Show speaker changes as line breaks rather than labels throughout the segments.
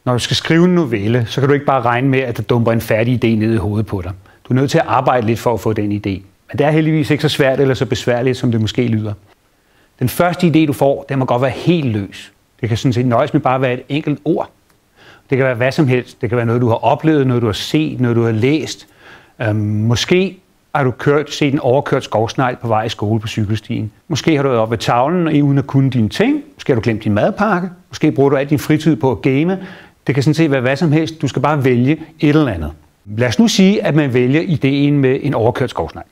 Når du skal skrive en novelle, så kan du ikke bare regne med, at der dumper en færdig idé ned i hovedet på dig. Du er nødt til at arbejde lidt for at få den idé. Men det er heldigvis ikke så svært eller så besværligt, som det måske lyder. Den første idé, du får, den må godt være helt løs. Det kan sådan set nøjes med bare at være et enkelt ord. Det kan være hvad som helst. Det kan være noget, du har oplevet, noget, du har set, noget, du har læst. Måske har du set en overkørt skovsnegl på vej i skole på cykelstien. Måske har du været oppe ved tavlen uden at kunne dine ting. Måske har du glemt din madpakke. Måske bruger du al din fritid på at game. Det kan sådan set være hvad som helst. Du skal bare vælge et eller andet. Lad os nu sige, at man vælger ideen med en overkørt skovsnegl.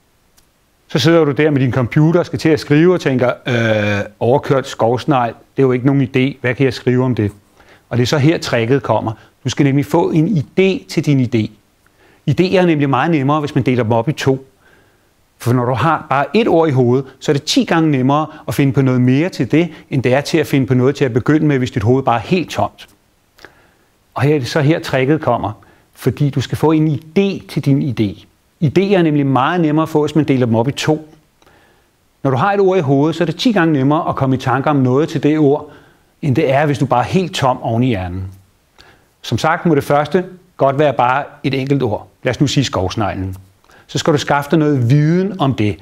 Så sidder du der med din computer og skal til at skrive og tænker, overkørt skovsnegl, det er jo ikke nogen idé. Hvad kan jeg skrive om det? Og det er så her tricket kommer. Du skal nemlig få en idé til din idé. Idéer er nemlig meget nemmere, hvis man deler dem op i 2. For når du har bare et ord i hovedet, så er det 10 gange nemmere at finde på noget mere til det, end det er til at finde på noget til at begynde med, hvis dit hoved bare er helt tomt. Og her er det så her tricket kommer, fordi du skal få en idé til din idé. Idéer er nemlig meget nemmere at få, hvis man deler dem op i 2. Når du har et ord i hovedet, så er det 10 gange nemmere at komme i tanker om noget til det ord, end det er, hvis du bare er helt tom oven i hjernen. Som sagt må det første godt være bare et enkelt ord. Lad os nu sige skovsneglen. Så skal du skaffe dig noget viden om det,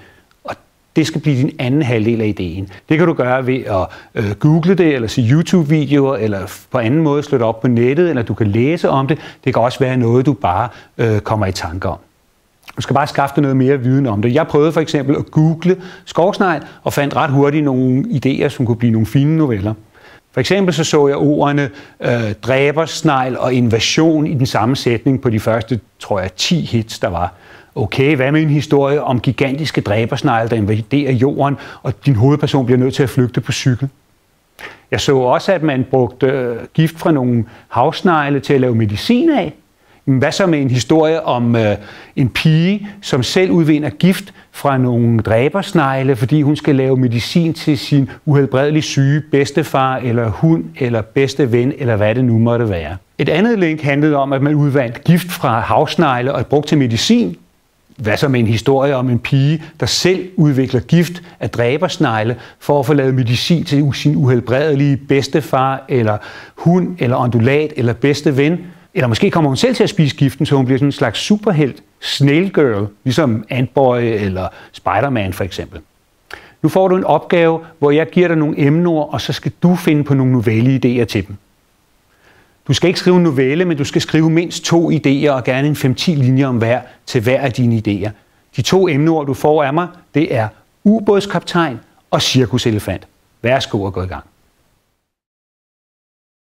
og det skal blive din anden halvdel af ideen. Det kan du gøre ved at google det, eller se YouTube-videoer, eller på anden måde slå det op på nettet, eller du kan læse om det. Det kan også være noget, du bare kommer i tanke om. Du skal bare skaffe dig noget mere viden om det. Jeg prøvede for eksempel at google skovsnegl, og fandt ret hurtigt nogle idéer, som kunne blive nogle fine noveller. For eksempel så jeg ordene dræbersnegl og invasion i den samme sætning på de første, tror jeg, 10 hits, der var. Okay, hvad med en historie om gigantiske dræbersnegle, der invaderer jorden, og din hovedperson bliver nødt til at flygte på cykel? Jeg så også, at man brugte gift fra nogle havsnegle til at lave medicin af. Men hvad så med en historie om en pige, som selv udvinder gift fra nogle dræbersnegle, fordi hun skal lave medicin til sin uhelbredeligt syge bedstefar, eller hund, eller bedste ven, eller hvad det nu måtte være. Et andet link handlede om, at man udvandt gift fra havsnegle og brugte til medicin. Hvad så med en historie om en pige, der selv udvikler gift af dræbersnegle for at få lavet medicin til sin uhelbredelige bedstefar, eller hund, eller ondulat, eller bedste ven? Eller måske kommer hun selv til at spise giften, så hun bliver sådan en slags superhelt, snail girl, ligesom Antboy eller Spider-Man for eksempel. Nu får du en opgave, hvor jeg giver dig nogle emneord, og så skal du finde på nogle novelleidéer til dem. Du skal ikke skrive en novelle, men du skal skrive mindst 2 idéer og gerne en 5-10 linjer om hver til hver af dine idéer. De 2 emneord, du får af mig, det er ubådskaptajn og cirkuselefant. Værsgo at gå i gang.